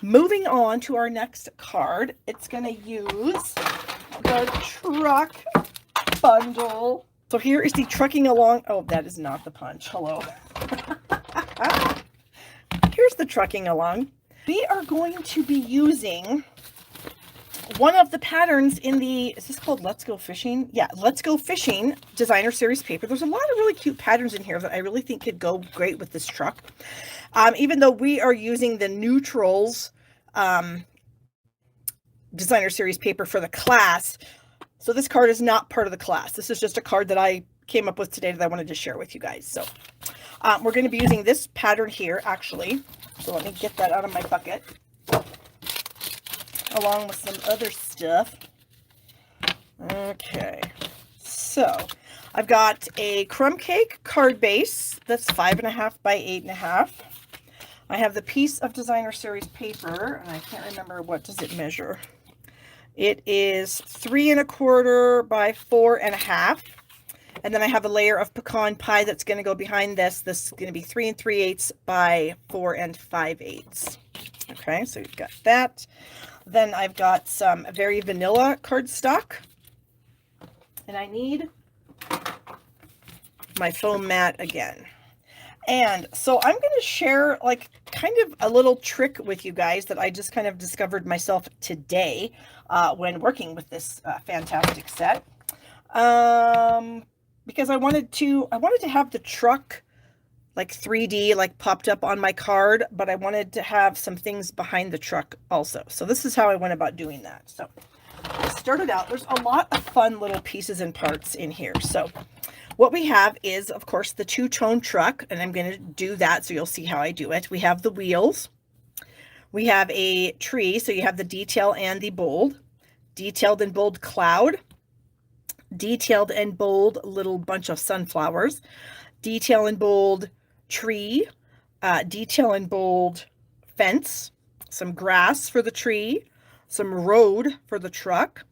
Moving on to our next card, it's going to use the truck bundle. So here is the trucking along. Oh, that is not the punch. Hello. Here's the trucking along. We are going to be using one of the patterns in the, is this called Let's Go Fishing? Yeah, Let's Go Fishing designer series paper. There's a lot of really cute patterns in here that I really think could go great with this truck. Even though we are using the neutrals designer series paper for the class, so this card is not part of the class. This is just a card that I came up with today that I wanted to share with you guys. So we're going to be using this pattern here, actually. So let me get that out of my bucket, along with some other stuff. Okay, so I've got a crumb cake card base that's 5.5 by 8.5. I have the piece of designer series paper, and I can't remember, what does it measure? It is 3.25 by 4.5. And then I have a layer of pecan pie that's going to go behind this. This is going to be 3 3/8 by 4 5/8. Okay, so you've got that. Then I've got some very vanilla cardstock. And I need my foam mat again. And so I'm going to share like kind of a little trick with you guys that I just kind of discovered myself today when working with this fantastic set. Because I wanted to have the truck like 3D, like popped up on my card, but I wanted to have some things behind the truck also. So this is how I went about doing that. So I started out, there's a lot of fun little pieces and parts in here. So what we have is, of course, the two-tone truck, and I'm going to do that so you'll see how I do it. We have the wheels. We have a tree, so you have the detail and the bold. Detailed and bold cloud. Detailed and bold little bunch of sunflowers. Detail and bold tree. Detail and bold fence. Some grass for the tree. Some road for the truck.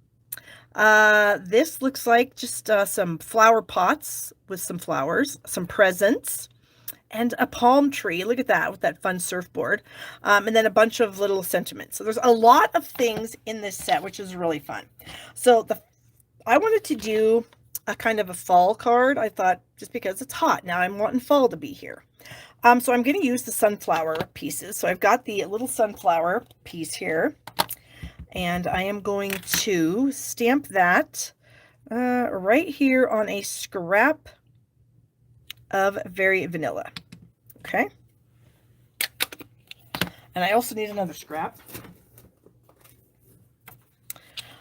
This looks like just some flower pots with some flowers, some presents, and a palm tree. Look at that, with that fun surfboard. And then a bunch of little sentiments. So there's a lot of things in this set, which is really fun. So I wanted to do a kind of a fall card. I thought, just because it's hot now, I'm wanting fall to be here. So I'm going to use the sunflower pieces. So I've got the little sunflower piece here. And I am going to stamp that right here on a scrap of Very Vanilla. Okay. And I also need another scrap.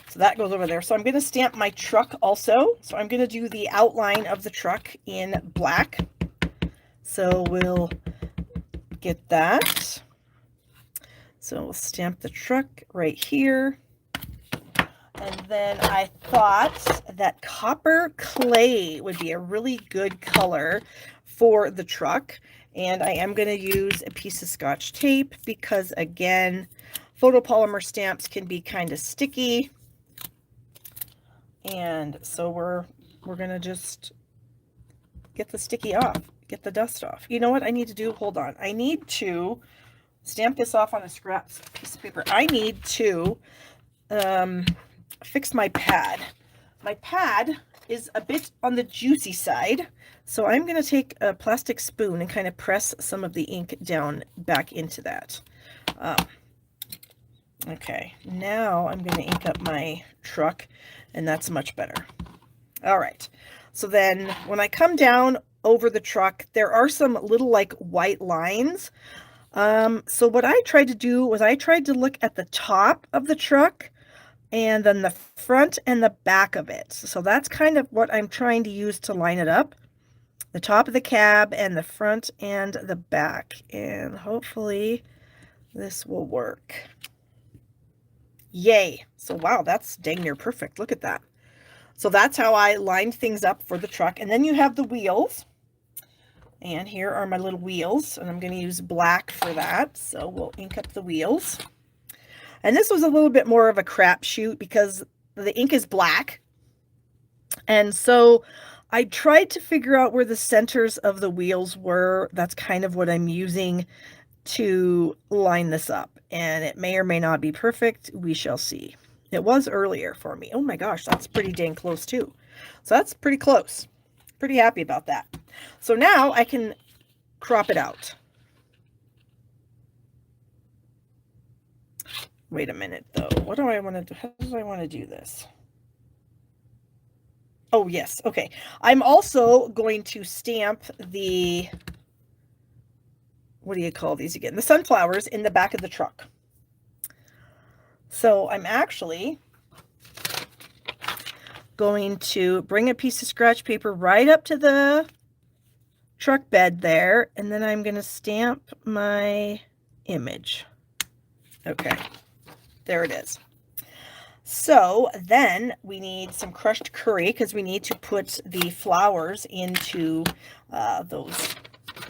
So that goes over there. So I'm going to stamp my truck also. So I'm going to do the outline of the truck in black. So we'll get that. So we'll stamp the truck right here. And then I thought that copper clay would be a really good color for the truck. And I am going to use a piece of Scotch tape because, again, photopolymer stamps can be kind of sticky. And so we're going to just get the sticky off, get the dust off. You know what I need to do? Hold on. I need to stamp this off on a scrap piece of paper. I need to fix my pad. My pad is a bit on the juicy side, so I'm going to take a plastic spoon and kind of press some of the ink down back into that. Okay, now I'm going to ink up my truck, and that's much better. All right, so then when I come down over the truck, there are some little like white lines. So what I tried to do was I tried to look at the top of the truck and then the front and the back of it. So that's kind of what I'm trying to use to line it up. The top of the cab and the front and the back. And hopefully this will work. Yay. So wow, that's dang near perfect. Look at that. So that's how I lined things up for the truck. And then you have the wheels. And here are my little wheels, and I'm going to use black for that. So we'll ink up the wheels. And this was a little bit more of a crapshoot because the ink is black. And so I tried to figure out where the centers of the wheels were. That's kind of what I'm using to line this up, and it may or may not be perfect. We shall see. It was earlier for me. Oh my gosh, that's pretty dang close too. So that's pretty close. Pretty happy about that. So now I can crop it out. Wait a minute though. What do I want to do? How do I want to do this? Oh yes, okay. I'm also going to stamp the, what do you call these again? The sunflowers in the back of the truck. So I'm actually going to bring a piece of scratch paper right up to the truck bed there, and then I'm going to stamp my image. Okay, there it is. So then we need some crushed curry because we need to put the flowers into those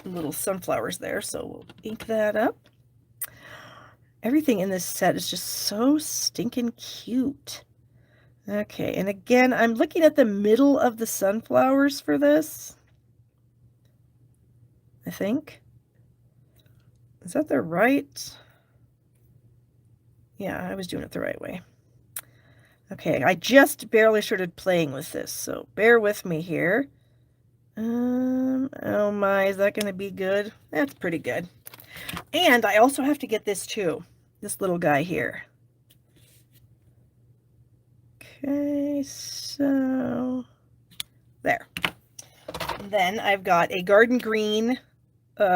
little sunflowers there. So we'll ink that up. Everything in this set is just so stinking cute. Okay, and again, I'm looking at the middle of the sunflowers for this. I think. Is that the right? Yeah, I was doing it the right way. Okay, I just barely started playing with this, so bear with me here. Oh my, is that going to be good? That's pretty good. And I also have to get this too, this little guy here. Okay, so there. And then I've got a garden green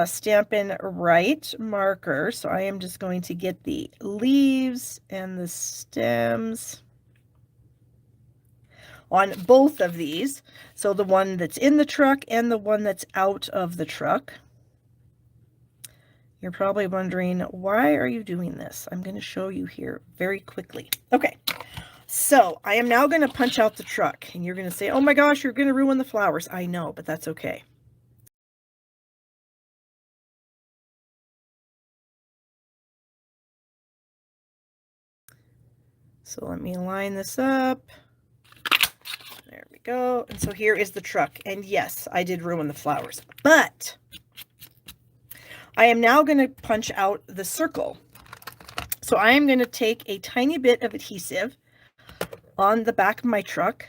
Stampin' Right marker, so I am just going to get the leaves and the stems on both of these. So the one that's in the truck and the one that's out of the truck. You're probably wondering, why are you doing this? I'm going to show you here very quickly. Okay, so I am now going to punch out the truck, and you're going to say, oh my gosh, you're going to ruin the flowers. I know, but that's okay. So let me line this up. There we go. And so here is the truck. And yes, I did ruin the flowers, but I am now going to punch out the circle. So I am going to take a tiny bit of adhesive on the back of my truck,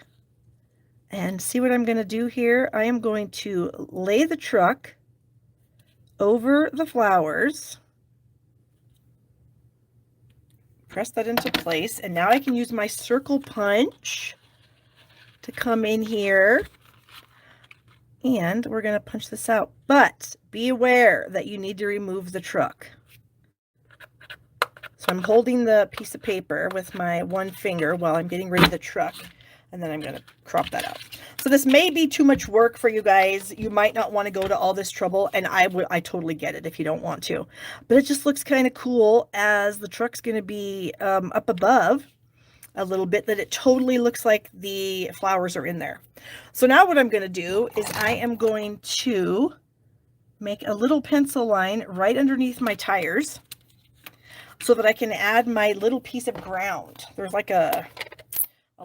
and see what I'm going to do here. I am going to lay the truck over the flowers, press that into place, and now I can use my circle punch to come in here, and we're going to punch this out. But be aware that you need to remove the truck. So I'm holding the piece of paper with my one finger while I'm getting rid of the truck, and then I'm going to crop that out. So this may be too much work for you guys. You might not want to go to all this trouble, and I totally get it if you don't want to. But it just looks kind of cool as the truck's going to be up above a little bit, that it totally looks like the flowers are in there. So now what I'm going to do is I am going to make a little pencil line right underneath my tires so that I can add my little piece of ground. There's like a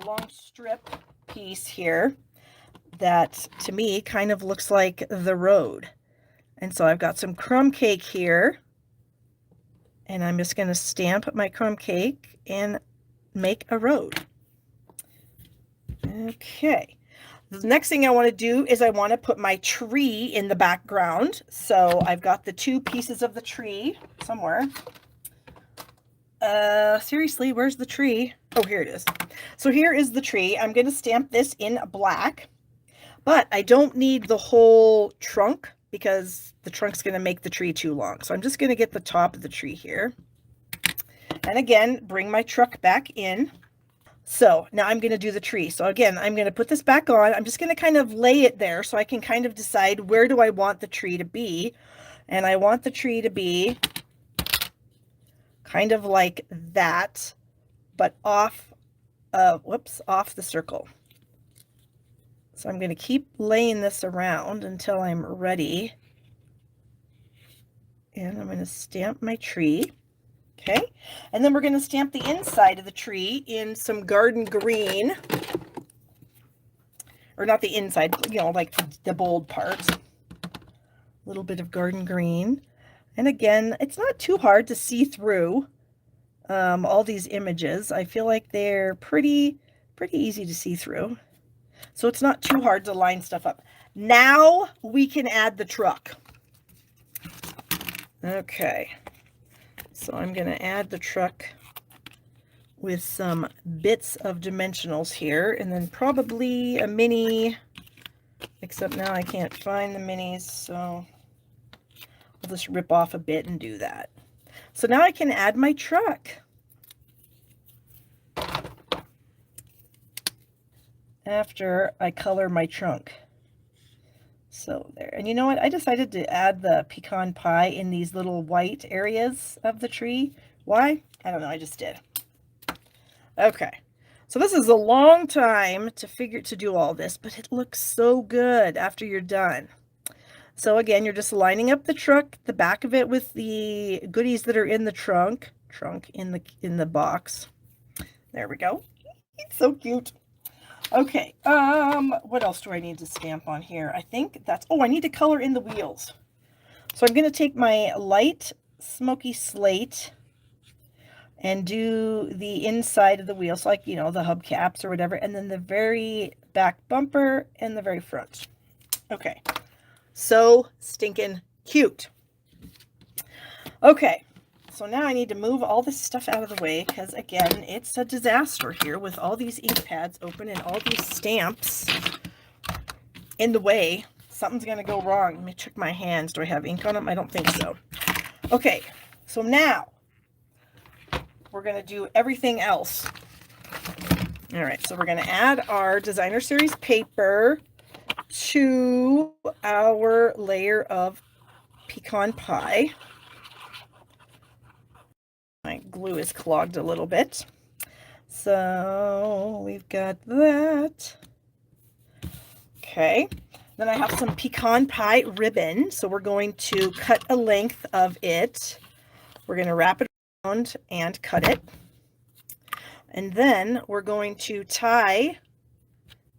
long strip piece here that to me kind of looks like the road. And so I've got some crumb cake here, and I'm just going to stamp my crumb cake and make a road. Okay, the next thing I want to do is I want to put my tree in the background. So I've got the two pieces of the tree somewhere. Seriously, where's the tree? Oh, here it is. So here is the tree. I'm going to stamp this in black, but I don't need the whole trunk because the trunk's going to make the tree too long. So I'm just going to get the top of the tree here. And again, bring my truck back in. So now I'm going to do the tree. So again, I'm going to put this back on. I'm just going to kind of lay it there so I can kind of decide where do I want the tree to be. And I want the tree to be kind of like that, but off the circle. So I'm going to keep laying this around until I'm ready. And I'm going to stamp my tree. Okay. And then we're going to stamp the inside of the tree in some garden green. Or not the inside, you know, like the bold part. A little bit of garden green. And again, it's not too hard to see through all these images. I feel like they're pretty easy to see through. So it's not too hard to line stuff up. Now we can add the truck. Okay, so I'm going to add the truck with some bits of dimensionals here, and then probably a mini, except now I can't find the minis, so I'll just rip off a bit and do that. So now I can add my truck. After I color my trunk. So there. And you know what? I decided to add the pecan pie in these little white areas of the tree. Why? I don't know. I just did. Okay. So this is a long time to do all this, but it looks so good after you're done. So again, you're just lining up the truck, the back of it with the goodies that are in the trunk in the box. There we go. It's so cute. Okay, what else do I need to stamp on here? I think that's, oh, I need to color in the wheels. So I'm going to take my light smoky slate and do the inside of the wheels, like, you know, the hubcaps or whatever, and then the very back bumper and the very front. Okay, so stinking cute. Okay, so now I need to move all this stuff out of the way because, again, it's a disaster here with all these ink pads open and all these stamps in the way. Something's going to go wrong. Let me check my hands. Do I have ink on them? I don't think so. Okay, so now we're going to do everything else. All right, so we're going to add our designer series paper to our layer of pecan pie. My glue is clogged a little bit. So we've got that. Okay. Then I have some pecan pie ribbon. So we're going to cut a length of it. We're going to wrap it around and cut it. And then we're going to tie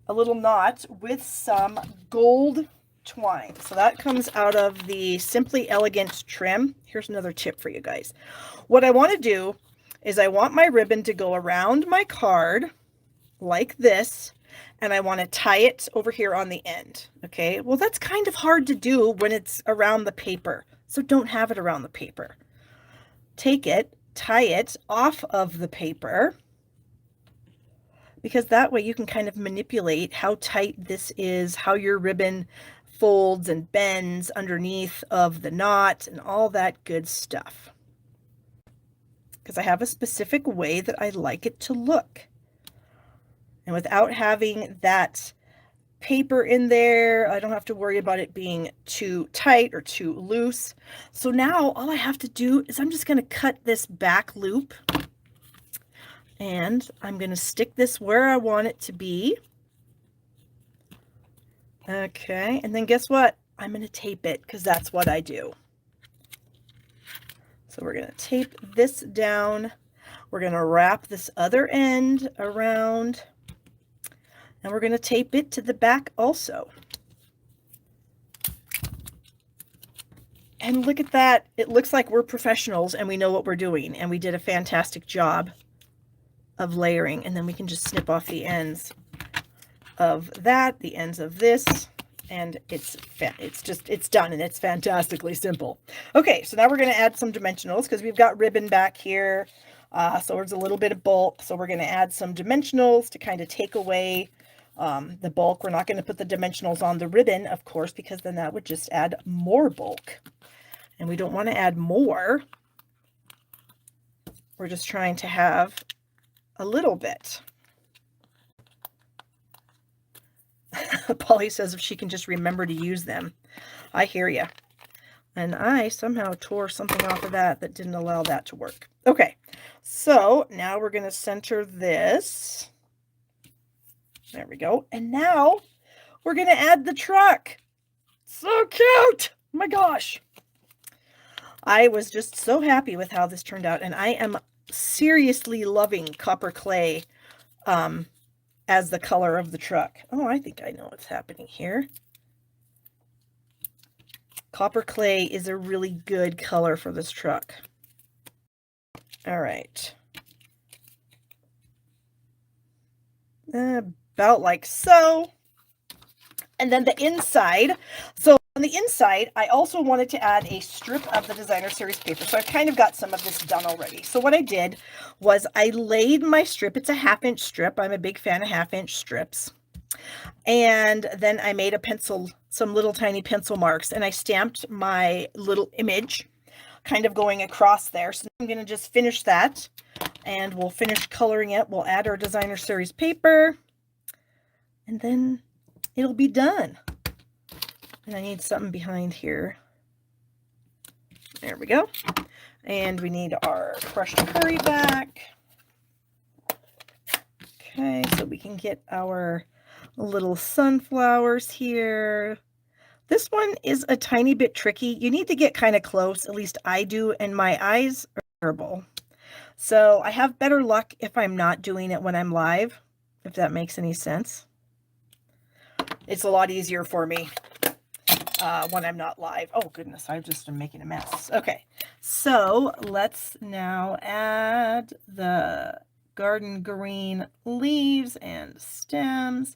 a little knot with some gold twine. So that comes out of the Simply Elegant trim. Here's another tip for you guys. What I want to do is I want my ribbon to go around my card like this, and I want to tie it over here on the end. Okay, well, that's kind of hard to do when it's around the paper, so don't have it around the paper. Take it, tie it off of the paper, because that way you can kind of manipulate how tight this is, how your ribbon folds and bends underneath of the knot and all that good stuff. Because I have a specific way that I like it to look. And without having that paper in there, I don't have to worry about it being too tight or too loose. So now all I have to do is I'm just going to cut this back loop. And I'm going to stick this where I want it to be. Okay, and then guess what? I'm going to tape it because that's what I do. So we're going to tape this down. We're going to wrap this other end around. And we're going to tape it to the back also. And look at that. It looks like we're professionals and we know what we're doing. And we did a fantastic job of layering. And then we can just snip off the ends of that, the ends of this, and it's done, and it's fantastically simple. Okay, so now we're going to add some dimensionals because we've got ribbon back here, so there's a little bit of bulk. So we're going to add some dimensionals to kind of take away the bulk. We're not going to put the dimensionals on the ribbon, of course, because then that would just add more bulk, and we don't want to add more. We're just trying to have a little bit. Polly says if she can just remember to use them. I hear you. And I somehow tore something off of that didn't allow that to work. Okay, so now we're going to center this. There we go. And now we're going to add the truck. So cute. Oh my gosh. I was just so happy with how this turned out. And I am seriously loving copper clay as the color of the truck. Oh, I think I know what's happening here. Copper clay is a really good color for this truck. All right. About like so. And then the inside. So on the inside, I also wanted to add a strip of the designer series paper. So I've kind of got some of this done already. So what I did was I laid my strip. It's a 1/2-inch strip. I'm a big fan of 1/2-inch strips. And then I made a pencil, some little tiny pencil marks, and I stamped my little image kind of going across there. So I'm going to just finish that, and we'll finish coloring it. We'll add our designer series paper, and then it'll be done. And I need something behind here. There we go. And we need our crushed curry back. Okay, so we can get our little sunflowers here. This one is a tiny bit tricky. You need to get kind of close, at least I do, and my eyes are terrible. So I have better luck if I'm not doing it when I'm live, if that makes any sense. It's a lot easier for me when I'm not live. Oh goodness, I've just been making a mess. Okay, so let's now add the garden green leaves and stems.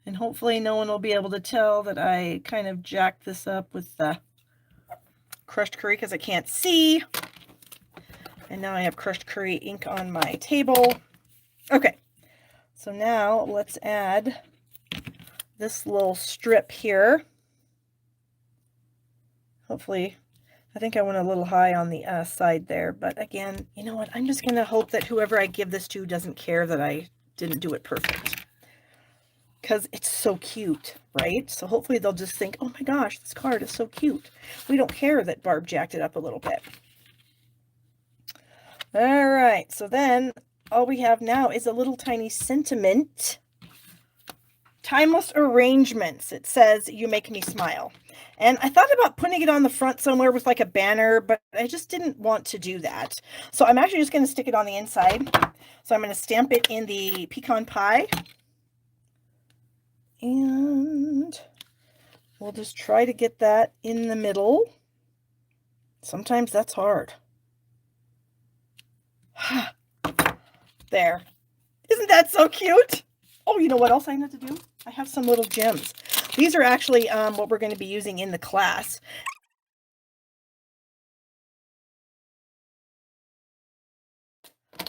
And hopefully no one will be able to tell that I kind of jacked this up with the crushed curry because I can't see. And now I have crushed curry ink on my table. Okay, so now let's add this little strip here. Hopefully, I think I went a little high on the side there. But again, you know what? I'm just going to hope that whoever I give this to doesn't care that I didn't do it perfect. Because it's so cute, right? So hopefully they'll just think, oh my gosh, this card is so cute. We don't care that Barb jacked it up a little bit. All right, so then all we have now is a little tiny sentiment. Timeless arrangements. It says, you make me smile. And I thought about putting it on the front somewhere with like a banner, but I just didn't want to do that. So I'm actually just going to stick it on the inside. So I'm going to stamp it in the pecan pie. And we'll just try to get that in the middle. Sometimes that's hard. There. Isn't that so cute? Oh, you know what else I need to do? I have some little gems. These are actually what we're going to be using in the class.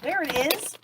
There it is.